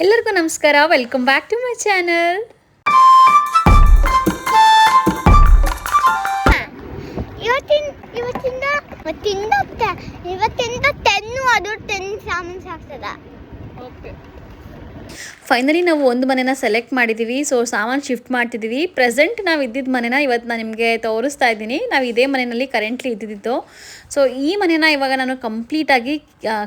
ಎಲ್ಲರಿಗೂ ನಮಸ್ಕಾರ, welcome back to my channel. ಇವತ್ತಿಂದ ಟೆನ್ನು ಅದು 10 ಸಾಮಾನು ಸಾಕ್ತದ. ಓಕೆ, ಫೈನಲಿ ನಾವು ಒಂದು ಮನೆನ ಸೆಲೆಕ್ಟ್ ಮಾಡಿದ್ದೀವಿ. ಸೊ ಸಾಮಾನು ಶಿಫ್ಟ್ ಮಾಡ್ತಿದ್ದೀವಿ. ಪ್ರೆಸೆಂಟ್ ನಾವು ಇದ್ದಿದ್ದ ಮನೆನ ಇವತ್ತು ನಾನು ನಿಮಗೆ ತೋರಿಸ್ತಾ ಇದ್ದೀನಿ. ನಾವು ಇದೇ ಮನೆಯಲ್ಲಿ ಕರೆಂಟ್ಲಿ ಇದ್ದಿದ್ದು. ಸೊ ಈ ಮನೆನ ಇವಾಗ ನಾನು ಕಂಪ್ಲೀಟಾಗಿ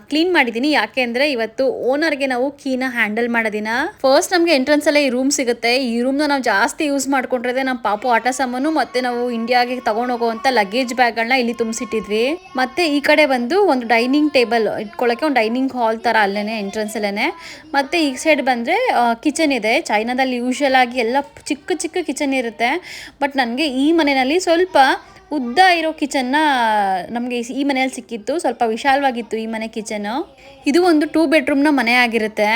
ಕ್ಲೀನ್ ಮಾಡಿದ್ದೀನಿ. ಯಾಕೆ ಅಂದರೆ ಇವತ್ತು ಓನರ್ಗೆ ನಾವು ಕೀನ ಹ್ಯಾಂಡಲ್ ಮಾಡೋದಿನ. ಫಸ್ಟ್ ನಮಗೆ ಎಂಟ್ರೆನ್ಸಲ್ಲೇ ಈ ರೂಮ್ ಸಿಗುತ್ತೆ. ಈ ರೂಮ್ನ ನಾವು ಜಾಸ್ತಿ ಯೂಸ್ ಮಾಡ್ಕೊಂಡಿರೋದೇ ನಮ್ಮ ಪಾಪು ಆಟ ಸಾಮಾನು ಮತ್ತು ನಾವು ಇಂಡಿಯಾಗೆ ತಗೊಂಡು ಹೋಗುವಂಥ ಲಗೇಜ್ ಬ್ಯಾಗ್ಗಳನ್ನ ಇಲ್ಲಿ ತುಂಬಿಸಿಟ್ಟಿದ್ವಿ. ಮತ್ತು ಈ ಕಡೆ ಬಂದು ಒಂದು ಡೈನಿಂಗ್ ಟೇಬಲ್ ಇಟ್ಕೊಳ್ಳೋಕ್ಕೆ ಒಂದು ಡೈನಿಂಗ್ ಹಾಲ್ ಥರ ಅಲ್ಲೇ ಎಂಟ್ರೆನ್ಸಲ್ಲೇ. ಮತ್ತು ಈ ಸೈಡ್ ಬಂದರೆ ಕಿಚನ್ ಇದೆ. ಚೈನಾದಲ್ಲಿ ಯೂಶುವಲ್ ಆಗಿ ಎಲ್ಲ ಚಿಕ್ಕ ಚಿಕ್ಕ ಕಿಚನ್ ಇರುತ್ತೆ. ಬಟ್ ನನಗೆ ಈ ಮನೆಯಲ್ಲಿ ಸ್ವಲ್ಪ ಉದ್ದ ಇರೋ ಕಿಚನ್ನ ನಮಗೆ ಈ ಮನೆಯಲ್ಲಿ ಸಿಕ್ಕಿತ್ತು. ಸ್ವಲ್ಪ ವಿಶಾಲವಾಗಿತ್ತು ಈ ಮನೆ ಕಿಚನ್ನು. ಇದು ಒಂದು 2 ಬೆಡ್ರೂಮ್ನ ಮನೆ ಆಗಿರುತ್ತೆ.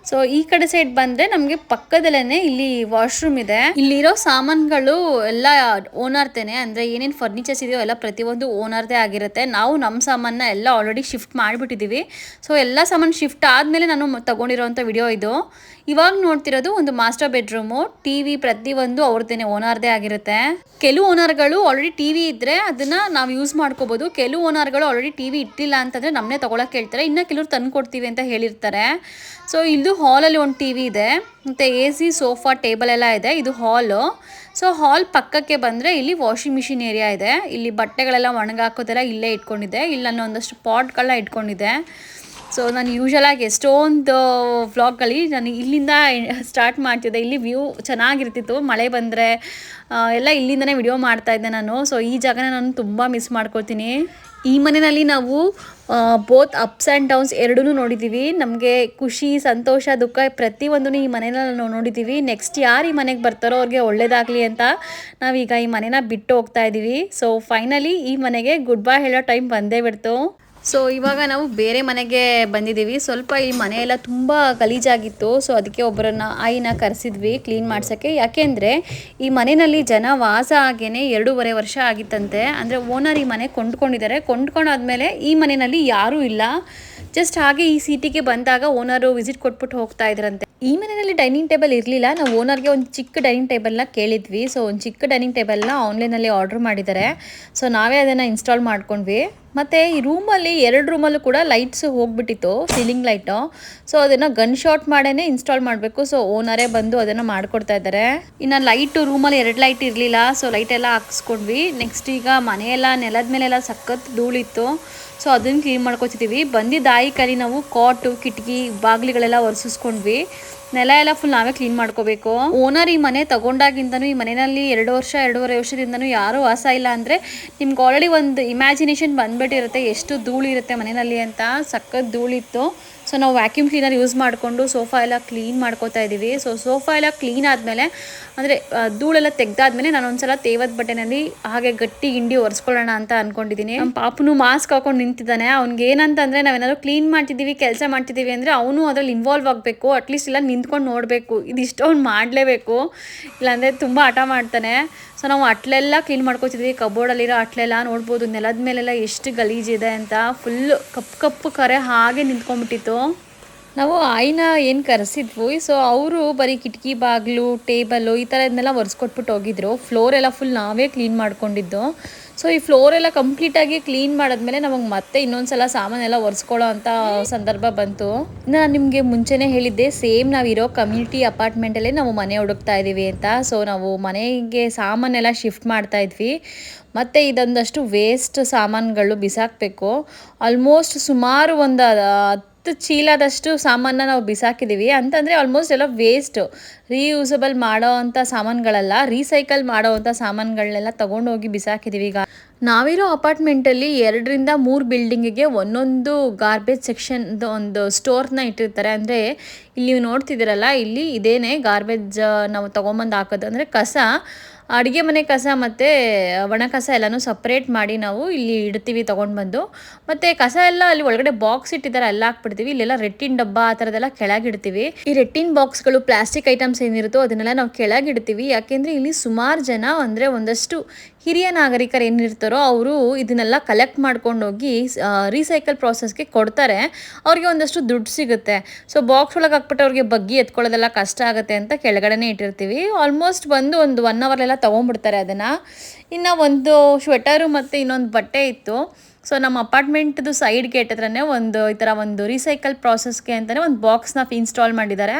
ಸೊ ಈ ಕಡೆ ಸೈಡ್ ಬಂದರೆ ನಮಗೆ ಪಕ್ಕದಲ್ಲೇ ಇಲ್ಲಿ ವಾಶ್ರೂಮ್ ಇದೆ. ಇಲ್ಲಿರೋ ಸಾಮಾನುಗಳು ಎಲ್ಲ ಓನರ್ದೇನೆ, ಅಂದರೆ ಏನೇನು ಫರ್ನಿಚರ್ಸ್ ಇದೆಯೋ ಎಲ್ಲ ಪ್ರತಿಯೊಂದು ಓನರ್ದೇ ಆಗಿರುತ್ತೆ. ನಾವು ನಮ್ಮ ಸಾಮಾನ ಎಲ್ಲ ಆಲ್ರೆಡಿ ಶಿಫ್ಟ್ ಮಾಡಿಬಿಟ್ಟಿದ್ದೀವಿ. ಸೊ ಎಲ್ಲ ಸಾಮಾನು ಶಿಫ್ಟ್ ಆದಮೇಲೆ ನಾನು ತಗೊಂಡಿರೋಂಥ ವಿಡಿಯೋ ಇದು. ಇವಾಗ ನೋಡ್ತಿರೋದು ಒಂದು ಮಾಸ್ಟರ್ ಬೆಡ್ರೂಮು. ಟಿವಿ ಪ್ರತಿಯೊಂದು ಅವ್ರದ್ದೇನೆ, ಓನರ್ದೇ ಆಗಿರುತ್ತೆ. ಕೆಲವು ಓನರ್ಗಳು ಆಲ್ರೆಡಿ ಟಿವಿ ಇದ್ದರೆ ಅದನ್ನು ನಾವು ಯೂಸ್ ಮಾಡ್ಕೋಬೋದು. ಕೆಲವು ಓನರ್ಗಳು ಆಲ್ರೆಡಿ ಟಿವಿ ಇಟ್ಟಿಲ್ಲ ಅಂತಂದರೆ ನಮ್ಮನ್ನೇ ತೊಗೊಳಕ್ಕೆ ಹೇಳ್ತಾರೆ. ಇನ್ನು ಕೆಲವರು ತಂದು ಕೊಡ್ತೀವಿ ಅಂತ ಹೇಳಿರ್ತಾರೆ. ಸೊ ಇದು ಹಾಲಲ್ಲಿ ಒಂದು ಟಿವಿ ಇದೆ, ಮತ್ತು AC, ಸೋಫಾ, ಟೇಬಲ್ ಎಲ್ಲ ಇದೆ. ಇದು ಹಾಲು. ಸೊ ಹಾಲ್ ಪಕ್ಕಕ್ಕೆ ಬಂದರೆ ಇಲ್ಲಿ ವಾಷಿಂಗ್ ಮಿಷಿನ್ ಏರಿಯಾ ಇದೆ. ಇಲ್ಲಿ ಬಟ್ಟೆಗಳೆಲ್ಲ ಒಣಗಾಕೋದೆಲ್ಲ ಇಲ್ಲೇ ಇಟ್ಕೊಂಡಿದ್ದೆ. ಇಲ್ಲಿ ನಾನು ಒಂದಷ್ಟು ಪಾಟ್ಗಳನ್ನ ಇಟ್ಕೊಂಡಿದ್ದೆ. ಸೊ ನಾನು ಯೂಶಲಾಗಿ ಎಷ್ಟೊಂದು ವ್ಲಾಗ್ಗಳಲ್ಲಿ ನಾನು ಇಲ್ಲಿಂದ ಸ್ಟಾರ್ಟ್ ಮಾಡ್ತಿದ್ದೆ. ಇಲ್ಲಿ ವ್ಯೂ ಚೆನ್ನಾಗಿರ್ತಿತ್ತು. ಮಳೆ ಬಂದರೆ ಎಲ್ಲ ಇಲ್ಲಿಂದನೇ ವಿಡಿಯೋ ಮಾಡ್ತಾಯಿದ್ದೆ ನಾನು. ಸೊ ಈ ಜಾಗನ ನಾನು ತುಂಬ ಮಿಸ್ ಮಾಡ್ಕೊಳ್ತೀನಿ. ಈ ಮನೆಯಲ್ಲಿ ನಾವು ಬೋತ್ ಅಪ್ಸ್ ಆ್ಯಂಡ್ ಡೌನ್ಸ್ ಎರಡೂ ನೋಡಿದ್ದೀವಿ. ನಮಗೆ ಖುಷಿ, ಸಂತೋಷ, ದುಃಖ ಪ್ರತಿಯೊಂದೂ ಈ ಮನೇನ ನಾವು ನೋಡಿದ್ದೀವಿ. ನೆಕ್ಸ್ಟ್ ಯಾರು ಈ ಮನೆಗೆ ಬರ್ತಾರೋ ಅವ್ರಿಗೆ ಒಳ್ಳೇದಾಗಲಿ ಅಂತ ನಾವೀಗ ಈ ಮನೇನ ಬಿಟ್ಟು ಹೋಗ್ತಾ ಇದ್ದೀವಿ. ಸೊ ಫೈನಲಿ ಈ ಮನೆಗೆ ಗುಡ್ ಬೈ ಹೇಳೋ ಟೈಮ್ ಬಂದೇ ಬಿಡ್ತು. ಸೊ ಇವಾಗ ನಾವು ಬೇರೆ ಮನೆಗೆ ಬಂದಿದ್ದೀವಿ. ಸ್ವಲ್ಪ ಈ ಮನೆಯೆಲ್ಲ ತುಂಬ ಗಲೀಜಾಗಿತ್ತು. ಸೊ ಅದಕ್ಕೆ ಒಬ್ಬರನ್ನ ಆಯಿನ ಕರೆಸಿದ್ವಿ ಕ್ಲೀನ್ ಮಾಡ್ಸೋಕ್ಕೆ. ಯಾಕೆಂದರೆ ಈ ಮನೆಯಲ್ಲಿ ಜನ ವಾಸ ಆಗೇನೆ 2.5 ವರ್ಷ ಆಗಿತ್ತಂತೆ. ಅಂದರೆ ಓನರ್ ಈ ಮನೆ ಕೊಂಡ್ಕೊಂಡಿದ್ದಾರೆ. ಕೊಂಡ್ಕೊಂಡಾದ್ಮೇಲೆ ಈ ಮನೆಯಲ್ಲಿ ಯಾರೂ ಇಲ್ಲ. ಜಸ್ಟ್ ಹಾಗೆ ಈ ಸಿಟಿಗೆ ಬಂದಾಗ ಓನರು ವಿಸಿಟ್ ಕೊಟ್ಬಿಟ್ಟು ಹೋಗ್ತಾ ಇದ್ರಂತೆ. ಈ ಮನೆಯಲ್ಲಿ ಡೈನಿಂಗ್ ಟೇಬಲ್ ಇರಲಿಲ್ಲ. ನಾವು ಓನರ್ಗೆ ಒಂದು ಚಿಕ್ಕ ಡೈನಿಂಗ್ ಟೇಬಲ್ನ ಕೇಳಿದ್ವಿ. ಸೊ ಒಂದು ಚಿಕ್ಕ ಡೈನಿಂಗ್ ಟೇಬಲ್ನ ಆನ್ಲೈನಲ್ಲಿ ಆರ್ಡ್ರ್ ಮಾಡಿದ್ದಾರೆ. ಸೊ ನಾವೇ ಅದನ್ನು ಇನ್ಸ್ಟಾಲ್ ಮಾಡ್ಕೊಂಡ್ವಿ. ಮತ್ತು ಈ ರೂಮಲ್ಲಿ 2 ರೂಮಲ್ಲೂ ಕೂಡ ಲೈಟ್ಸ್ ಹೋಗ್ಬಿಟ್ಟಿತ್ತು, ಸೀಲಿಂಗ್ ಲೈಟು. ಸೊ ಅದನ್ನು ಗನ್ ಶಾಟ್ ಮಾಡೇ ಇನ್ಸ್ಟಾಲ್ ಮಾಡಬೇಕು. ಸೊ ಓನರೇ ಬಂದು ಅದನ್ನು ಮಾಡಿಕೊಡ್ತಾ ಇದ್ದಾರೆ. ಇನ್ನು ಲೈಟು ರೂಮಲ್ಲಿ 2 ಲೈಟ್ ಇರಲಿಲ್ಲ. ಸೊ ಲೈಟೆಲ್ಲ ಹಾಕ್ಸ್ಕೊಂಡ್ವಿ. ನೆಕ್ಸ್ಟ್ ಈಗ ಮನೆಯೆಲ್ಲ ನೆಲದ ಮೇಲೆಲ್ಲ ಸಖತ್ ಧೂಳಿತ್ತು. ಸೊ ಅದನ್ನು ಕ್ಲೀನ್ ಮಾಡ್ಕೊತಿದ್ದೀವಿ. ಬಂದಿದ್ದ ಕಲಿ ನಾವು ಕಾಟು, ಕಿಟಕಿ, ಬಾಗಿಲುಗಳೆಲ್ಲ ಒರೆಸಿಸ್ಕೊಂಡ್ವಿ. ನೆಲ ಎಲ್ಲ ಫುಲ್ ನಾವೇ ಕ್ಲೀನ್ ಮಾಡ್ಕೋಬೇಕು. ಓನರ್ ಈ ಮನೆ ತಗೊಂಡಾಗಿಂದನೂ ಈ ಮನೆಯಲ್ಲಿ 2 ವರ್ಷ 2.5 ವರ್ಷದಿಂದನೂ ಯಾರೂ ವಾಸ ಇಲ್ಲ ಅಂದರೆ ನಿಮ್ಗೆ ಆಲ್ರೆಡಿ ಒಂದು ಇಮ್ಯಾಜಿನೇಷನ್ ಬಂದ್ಬಿಟ್ಟಿರುತ್ತೆ ಎಷ್ಟು ಧೂಳು ಇರುತ್ತೆ ಮನೆಯಲ್ಲಿ ಅಂತ. ಸಖತ್ ಧೂಳಿತ್ತು. ಸೊ ನಾವು ವ್ಯಾಕ್ಯೂಮ್ ಕ್ಲೀನರ್ ಯೂಸ್ ಮಾಡಿಕೊಂಡು ಸೋಫಾ ಎಲ್ಲ ಕ್ಲೀನ್ ಮಾಡ್ಕೋತಾ ಇದ್ದೀವಿ. ಸೊ ಸೋಫಾ ಎಲ್ಲ ಕ್ಲೀನ್ ಆದಮೇಲೆ, ಅಂದರೆ ಧೂಳೆಲ್ಲ ತೆಗ್ದಾದ್ಮೇಲೆ ನಾನು ಒಂದ್ಸಲ ತೇವದ ಬಟ್ಟೆನಲ್ಲಿ ಹಾಗೆ ಗಟ್ಟಿ ಗಿಂಡಿ ಒರೆಸ್ಕೊಳ್ಳೋಣ ಅಂತ ಅಂದ್ಕೊಂಡಿದ್ದೀನಿ. ನಮ್ಮ ಪಾಪನು ಮಾಸ್ಕ್ ಹಾಕೊಂಡು ನಿಂತಿದ್ದಾನೆ. ಅವ್ನಿಗೆ ಏನಂತಂದರೆ ನಾವೇನಾದ್ರು ಕ್ಲೀನ್ ಮಾಡ್ತಿದ್ದೀವಿ, ಕೆಲಸ ಮಾಡ್ತಿದ್ದೀವಿ ಅಂದರೆ ಅವನು ಅದರಲ್ಲಿ ಇನ್ವಾಲ್ವ್ ಆಗಬೇಕು. ಅಟ್ಲೀಸ್ಟ್ ಇಲ್ಲ ನಿಂತ್ಕೊಂಡು ನೋಡಬೇಕು. ಇದಿಷ್ಟು ಅವ್ನು ಮಾಡಲೇಬೇಕು, ಇಲ್ಲಾಂದರೆ ತುಂಬ ಹಠ ಮಾಡ್ತಾನೆ. ಸೊ ನಾವು ಅಟ್ಲೆಲ್ಲ ಕ್ಲೀನ್ ಮಾಡ್ಕೊತಿದ್ವಿ. ಕಬೋರ್ಡಲ್ಲಿರೋ ಅಟ್ಲೆಲ್ಲ ನೋಡ್ಬೋದು, ನೆಲದ ಮೇಲೆಲ್ಲ ಎಷ್ಟು ಗಲೀಜಿದೆ ಅಂತ. ಫುಲ್ ಕಪ್ಪು ಕರೆ ಹಾಗೆ ನಿಂತ್ಕೊಂಡ್ಬಿಟ್ಟಿತ್ತು. ನಾವು ಆಯಿನ ಏನು ಕರೆಸಿದ್ವಿ. ಸೊ ಅವರು ಬರೀ ಕಿಟಕಿ ಬಾಗಿಲು, ಟೇಬಲ್ಲು ಈ ಥರದನ್ನೆಲ್ಲ ಒರೆಸ್ಕೊಟ್ಬಿಟ್ಟು ಹೋಗಿದ್ರು. ಫ್ಲೋರೆಲ್ಲ ಫುಲ್ ನಾವೇ ಕ್ಲೀನ್ ಮಾಡ್ಕೊಂಡಿದ್ದು. ಸೊ ಈ ಫ್ಲೋರೆಲ್ಲ ಕಂಪ್ಲೀಟಾಗಿ ಕ್ಲೀನ್ ಮಾಡಿದ್ಮೇಲೆ ನಮಗೆ ಮತ್ತೆ ಇನ್ನೊಂದು ಸಲ ಸಾಮಾನೆಲ್ಲ ಒರೆಸ್ಕೊಳ್ಳೋ ಅಂಥ ಸಂದರ್ಭ ಬಂತು. ನಾನು ನಿಮಗೆ ಮುಂಚೆನೇ ಹೇಳಿದ್ದೆ, ಸೇಮ್ ನಾವಿರೋ ಕಮ್ಯುನಿಟಿ ಅಪಾರ್ಟ್ಮೆಂಟಲ್ಲೇ ನಾವು ಮನೆ ಹುಡುಕ್ತಾ ಇದ್ದೀವಿ ಅಂತ. ಸೊ ನಾವು ಮನೆಗೆ ಸಾಮಾನೆಲ್ಲ ಶಿಫ್ಟ್ ಮಾಡ್ತಾ ಇದ್ವಿ. ಮತ್ತು ಇದೊಂದಷ್ಟು ವೇಸ್ಟ್ ಸಾಮಾನುಗಳು ಬಿಸಾಕಬೇಕು. ಆಲ್ಮೋಸ್ಟ್ ಸುಮಾರು ಒಂದು 10 ಚೀಲದಷ್ಟು ಸಾಮಾನ ನಾವು ಬಿಸಾಕಿದ್ದೀವಿ. ಅಂತಂದರೆ ಆಲ್ಮೋಸ್ಟ್ ಎಲ್ಲ ವೇಸ್ಟು, ರೀಯೂಸಬಲ್ ಮಾಡೋ ಅಂಥ ಸಾಮಾನುಗಳಲ್ಲ, ರೀಸೈಕಲ್ ಮಾಡೋ ಅಂಥ ಸಾಮಾನುಗಳನ್ನೆಲ್ಲ ತೊಗೊಂಡೋಗಿ ಬಿಸಾಕಿದ್ದೀವಿ. ಈಗ ನಾವಿರೋ ಅಪಾರ್ಟ್ಮೆಂಟಲ್ಲಿ 2 ರಿಂದ 3 ಬಿಲ್ಡಿಂಗಿಗೆ ಒಂದೊಂದು ಗಾರ್ಬೇಜ್ ಸೆಕ್ಷನ್ ಒಂದು ಸ್ಟೋರ್ನ ಇಟ್ಟಿರ್ತಾರೆ. ಅಂದರೆ ಇಲ್ಲಿ ನೀವು ನೋಡ್ತಿದ್ದೀರಲ್ಲ, ಇಲ್ಲಿ ಇದೇನೆ ಗಾರ್ಬೇಜ್ ನಾವು ತೊಗೊಂಬಂದು ಹಾಕೋದು. ಅಂದರೆ ಕಸ ಅಡುಗೆ ಮನೆ ಕಸ ಮತ್ತು ಒಣ ಕಸ ಎಲ್ಲನೂ ಸಪ್ರೇಟ್ ಮಾಡಿ ನಾವು ಇಲ್ಲಿ ಇಡ್ತೀವಿ ತೊಗೊಂಡು ಬಂದು. ಮತ್ತು ಕಸ ಎಲ್ಲ ಅಲ್ಲಿ ಒಳಗಡೆ ಬಾಕ್ಸ್ ಇಟ್ಟಿದ್ದಾರೆ, ಎಲ್ಲ ಹಾಕ್ಬಿಡ್ತೀವಿ. ಇಲ್ಲೆಲ್ಲ ರೆಟ್ಟಿನ ಡಬ್ಬ ಆ ಥರದ್ದೆಲ್ಲ ಕೆಳಗಿಡ್ತೀವಿ. ಈ ರೆಟ್ಟಿನ ಬಾಕ್ಸ್ಗಳು ಪ್ಲಾಸ್ಟಿಕ್ ಐಟಮ್ಸ್ ಏನಿರುತ್ತೋ ಅದನ್ನೆಲ್ಲ ನಾವು ಕೆಳಗಿಡ್ತೀವಿ. ಯಾಕೆಂದರೆ ಇಲ್ಲಿ ಸುಮಾರು ಜನ ಅಂದರೆ ಒಂದಷ್ಟು ಹಿರಿಯ ನಾಗರಿಕರು ಏನಿರ್ತಾರೋ ಅವರು ಇದನ್ನೆಲ್ಲ ಕಲೆಕ್ಟ್ ಮಾಡ್ಕೊಂಡು ಹೋಗಿ ರೀಸೈಕಲ್ ಪ್ರಾಸೆಸ್ಗೆ ಕೊಡ್ತಾರೆ. ಅವ್ರಿಗೆ ಒಂದಷ್ಟು ದುಡ್ಡು ಸಿಗುತ್ತೆ. ಸೊ ಬಾಕ್ಸ್ ಒಳಗೆ ಹಾಕ್ಬಿಟ್ಟು ಅವ್ರಿಗೆ ಬಗ್ಗಿ ಎತ್ಕೊಳ್ಳೋದೆಲ್ಲ ಕಷ್ಟ ಆಗುತ್ತೆ ಅಂತ ಕೆಳಗಡೆನೇ ಇಟ್ಟಿರ್ತೀವಿ. ಆಲ್ಮೋಸ್ಟ್ ಬಂದು ಒಂದು 1 ಅವರ್ಲೆಲ್ಲ ತೊಗೊಂಡ್ಬಿಡ್ತಾರೆ ಅದನ್ನು. ಇನ್ನು ಒಂದು ಸ್ವೆಟರು ಮತ್ತು ಇನ್ನೊಂದು ಬಟ್ಟೆ ಇತ್ತು. ಸೊ ನಮ್ಮ ಅಪಾರ್ಟ್ಮೆಂಟ್ದು ಸೈಡ್ ಗೇಟ್ ಹತ್ರನೇ ಒಂದು ಈ ಥರ ಒಂದು ರೀಸೈಕಲ್ ಪ್ರಾಸೆಸ್ಗೆ ಅಂತಲೇ ಒಂದು ಬಾಕ್ಸ್ನ ಇನ್ಸ್ಟಾಲ್ ಮಾಡಿದ್ದಾರೆ.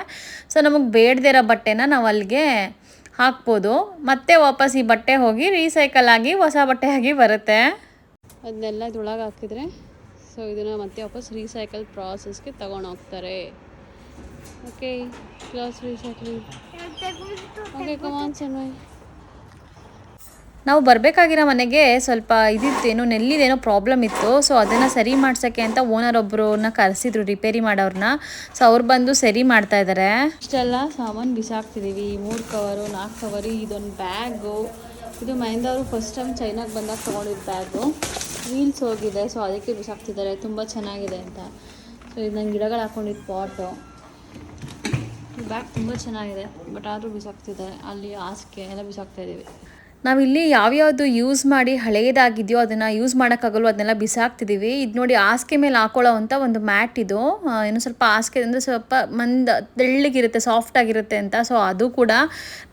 ಸೊ ನಮಗೆ ಬೇಡದೇ ಇರೋ ಬಟ್ಟೆನ ನಾವು ಅಲ್ಲಿಗೆ ಹಾಕ್ಬೋದು. ಮತ್ತೆ ವಾಪಸ್ ಈ ಬಟ್ಟೆ ಹೋಗಿ ರೀಸೈಕಲ್ ಆಗಿ ಹೊಸ ಬಟ್ಟೆ ಆಗಿ ಬರುತ್ತೆ. ಅದನ್ನೆಲ್ಲ ಇದ್ರೊಳಗೆ ಹಾಕಿದರೆ ಸೊ ಇದನ್ನು ಮತ್ತೆ ವಾಪಸ್ ರೀಸೈಕಲ್ ಪ್ರಾಸೆಸ್ಗೆ ತಗೊಂಡೋಗ್ತಾರೆ. Okay, class recycling. Okay, come on Sanmay. ನಾವು ಬರಬೇಕಾಗಿರೋ ಮನೆಗೆ ಸ್ವಲ್ಪ ಇದಿತ್ತೇನೋ ನೆಲ್ಲಿದೇನೋ ಪ್ರಾಬ್ಲಮ್ ಇತ್ತು. ಸೊ ಅದನ್ನು ಸರಿ ಮಾಡ್ಸೋಕ್ಕೆ ಅಂತ ಓನರ್ ಒಬ್ಬರನ್ನ ಕರೆಸಿದ್ರು, ರಿಪೇರಿ ಮಾಡೋರನ್ನ. ಸೊ ಅವ್ರು ಬಂದು ಸರಿ ಮಾಡ್ತಾ ಇದ್ದಾರೆ. ಇಷ್ಟೆಲ್ಲ ಸಾಮಾನು ಬಿಸಾಕ್ತಿದ್ದೀವಿ. 3 ಕವರು 4 ಕವರು, ಇದೊಂದು ಬ್ಯಾಗು. ಇದು ಮಹೇಂದ್ರ ಫಸ್ಟ್ ಟೈಮ್ ಚೈನಾಗೆ ಬಂದಾಗ ತೊಗೊಂಡಿದ್ದ ಬ್ಯಾಗು. ವೀಲ್ಸ್ ಹೋಗಿದೆ, ಸೊ ಅದಕ್ಕೆ ಬಿಸಾಕ್ತಿದ್ದಾರೆ. ತುಂಬ ಚೆನ್ನಾಗಿದೆ ಅಂತ. ಸೊ ಇದು ನಂಗೆ ಗಿಡಗಳು ಹಾಕ್ಕೊಂಡಿದ್ದು ಪಾಟು. ಈ ಬ್ಯಾಗ್ ತುಂಬ ಚೆನ್ನಾಗಿದೆ, ಬಟ್ ಆದರೂ ಬಿಸಾಕ್ತಿದ್ದಾರೆ. ಅಲ್ಲಿ ಹಾಸಿಗೆ ಎಲ್ಲ ಬಿಸಾಕ್ತಾ ಇದ್ದೀವಿ. ನಾವಿಲ್ಲಿ ಯಾವ್ಯಾವುದು ಯೂಸ್ ಮಾಡಿ ಹಳೆಯದಾಗಿದೆಯೋ ಅದನ್ನು ಯೂಸ್ ಮಾಡೋಕ್ಕಾಗಲ್ವೋ ಅದನ್ನೆಲ್ಲ ಬಿಸಾಕ್ತಿದ್ದೀವಿ. ಇದು ನೋಡಿ ಹಾಸಿಗೆ ಮೇಲೆ ಹಾಕೊಳ್ಳೋ ಅಂಥ ಒಂದು ಮ್ಯಾಟ್ ಇದು. ಇನ್ನೂ ಸ್ವಲ್ಪ ಹಾಸಿಗೆ ಅಂದರೆ ಸ್ವಲ್ಪ ತೆಳ್ಳಗಿರುತ್ತೆ, ಸಾಫ್ಟಾಗಿರುತ್ತೆ ಅಂತ. ಸೊ ಅದು ಕೂಡ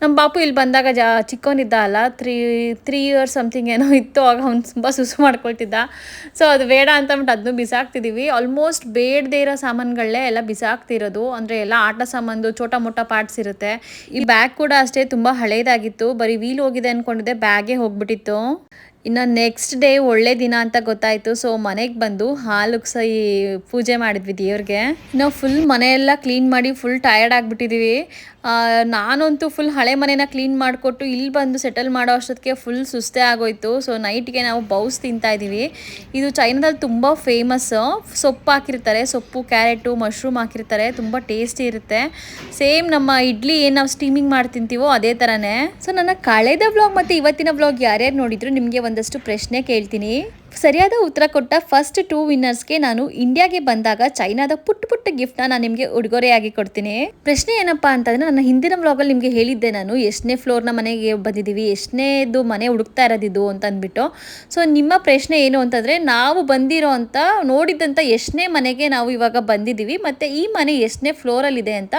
ನಮ್ಮ ಬಾಪು ಇಲ್ಲಿ ಬಂದಾಗ ಚಿಕ್ಕವನಿದ್ದ ಅಲ್ಲ, 3 ಇಯರ್ಸ್ ಸಮಥಿಂಗ್ ಏನೋ ಇತ್ತು. ಆಗ ಅವ್ನು ತುಂಬ ಸುಸು ಮಾಡ್ಕೊಳ್ತಿದ್ದ. ಸೊ ಅದು ಬೇಡ ಅಂತ ಅಂದ್ಬಿಟ್ಟು ಅದನ್ನು ಬಿಸಾಕ್ತಿದ್ದೀವಿ. ಆಲ್ಮೋಸ್ಟ್ ಬೇಡದೇ ಇರೋ ಸಾಮಾನುಗಳೇ ಎಲ್ಲ ಬಿಸಾಕ್ತಿರೋದು. ಅಂದರೆ ಎಲ್ಲ ಆಟ ಸಾಮಾನು, ಚೋಟ ಮೋಟ ಪಾರ್ಟ್ಸ್ ಇರುತ್ತೆ. ಈ ಬ್ಯಾಗ್ ಕೂಡ ಅಷ್ಟೇ ತುಂಬ ಹಳೇದಾಗಿತ್ತು. ಬರೀ ವೀಲ್ ಹೋಗಿದೆ ಅನ್ಕೊಂಡಿದ್ದೆ, ಬ್ಯಾಗೇ ಹೋಗ್ಬಿಟ್ಟಿತ್ತು. ಇನ್ನು ನೆಕ್ಸ್ಟ್ ಡೇ ಒಳ್ಳೆ ದಿನ ಅಂತ ಗೊತ್ತಾಯಿತು. ಸೊ ಮನೆಗೆ ಬಂದು ಹಾಲು ಉಗ್ಸಿ ಪೂಜೆ ಮಾಡಿದ್ವಿ ದೇವ್ರಿಗೆ. ನಾವು ಫುಲ್ ಮನೆಯೆಲ್ಲ ಕ್ಲೀನ್ ಮಾಡಿ ಫುಲ್ ಟಯರ್ಡ್ ಆಗಿಬಿಟ್ಟಿದ್ದೀವಿ. ನಾನಂತೂ ಫುಲ್ ಹಳೆ ಮನೇನ ಕ್ಲೀನ್ ಮಾಡಿಕೊಟ್ಟು ಇಲ್ಲಿ ಬಂದು ಸೆಟಲ್ ಮಾಡೋ ಅಷ್ಟೊತ್ತಿಗೆ ಫುಲ್ ಸುಸ್ತೇ ಆಗೋಯ್ತು. ಸೊ ನೈಟ್ಗೆ ನಾವು ಬೌಸ್ ತಿಂತಾಯಿದ್ದೀವಿ. ಇದು ಚೈನಾದಲ್ಲಿ ತುಂಬ ಫೇಮಸ್ಸು. ಸೊಪ್ಪು ಹಾಕಿರ್ತಾರೆ, ಸೊಪ್ಪು, ಕ್ಯಾರೆಟು, ಮಶ್ರೂಮ್ ಹಾಕಿರ್ತಾರೆ. ತುಂಬ ಟೇಸ್ಟಿ ಇರುತ್ತೆ. ಸೇಮ್ ನಮ್ಮ ಇಡ್ಲಿ ಏನು ನಾವು ಸ್ಟೀಮಿಂಗ್ ಮಾಡಿ ತಿಂತೀವೋ ಅದೇ ಥರನೇ. ಸೊ ನನ್ನ ಕಳೆದ ವ್ಲಾಗ್ ಮತ್ತು ಇವತ್ತಿನ ವ್ಲಾಗ್ ಯಾರ್ಯಾರು ನೋಡಿದ್ರು ನಿಮಗೆ ಒಂದಷ್ಟು ಪ್ರಶ್ನೆ ಕೇಳ್ತೀನಿ. ಸರಿಯಾದ ಉತ್ತರ ಕೊಟ್ಟ ಫಸ್ಟ್ 2 ವಿನ್ನರ್ಸ್ಗೆ ನಾನು ಇಂಡಿಯಾಗೆ ಬಂದಾಗ ಚೈನಾದ ಪುಟ್ಟ ಗಿಫ್ಟ್ನ ನಾನು ನಿಮಗೆ ಉಡುಗೊರೆಯಾಗಿ ಕೊಡ್ತೀನಿ. ಪ್ರಶ್ನೆ ಏನಪ್ಪಾ ಅಂತಂದರೆ, ನನ್ನ ಹಿಂದಿನ ವ್ಲಾಗಲ್ಲಿ ನಿಮಗೆ ಹೇಳಿದ್ದೆ ನಾನು ಎಷ್ಟನೇ ಫ್ಲೋರ್ನ ಮನೆಗೆ ಬಂದಿದ್ದೀವಿ, ಎಷ್ಟನೇದು ಮನೆ ಹುಡುಕ್ತಾ ಇರೋದಿದ್ದು ಅಂತ ಅಂದ್ಬಿಟ್ಟು. ಸೊ ನಿಮ್ಮ ಪ್ರಶ್ನೆ ಏನು ಅಂತಂದರೆ, ನಾವು ಬಂದಿರೋ ಅಂತ ನೋಡಿದ್ದಂಥ ಎಷ್ಟನೇ ಮನೆಗೆ ನಾವು ಇವಾಗ ಬಂದಿದ್ದೀವಿ ಮತ್ತು ಈ ಮನೆ ಎಷ್ಟನೇ ಫ್ಲೋರಲ್ಲಿದೆ ಅಂತ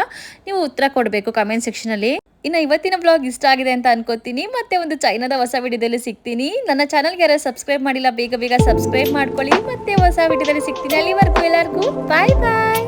ನೀವು ಉತ್ತರ ಕೊಡಬೇಕು ಕಮೆಂಟ್ ಸೆಕ್ಷನಲ್ಲಿ. ಇನ್ನು ಇವತ್ತಿನ ವ್ಲಾಗ್ ಇಷ್ಟ ಆಗಿದೆ ಅಂತ ಅನ್ಕೋತೀನಿ. ಮತ್ತೆ ಒಂದು ಚೈನಾದ ಹೊಸ ವಿಡಿಯೋದಲ್ಲಿ ಸಿಗ್ತೀನಿ. ನನ್ನ ಚಾನಲ್ಗೆ ಯಾರು ಸಬ್ಸ್ಕ್ರೈಬ್ ಮಾಡಿಲ್ಲ ಬೇಗ ಬೇಗ ಸಬ್ಸ್ಕ್ರೈಬ್ ಮಾಡ್ಕೊಳ್ಳಿ. ಮತ್ತೆ ಹೊಸ ವಿಡಿಯೋದಲ್ಲಿ ಸಿಗ್ತೀನಿ. ಅಲ್ಲಿವರೆಗೂ ಎಲ್ಲರಿಗೂ ಬಾಯ್ ಬಾಯ್.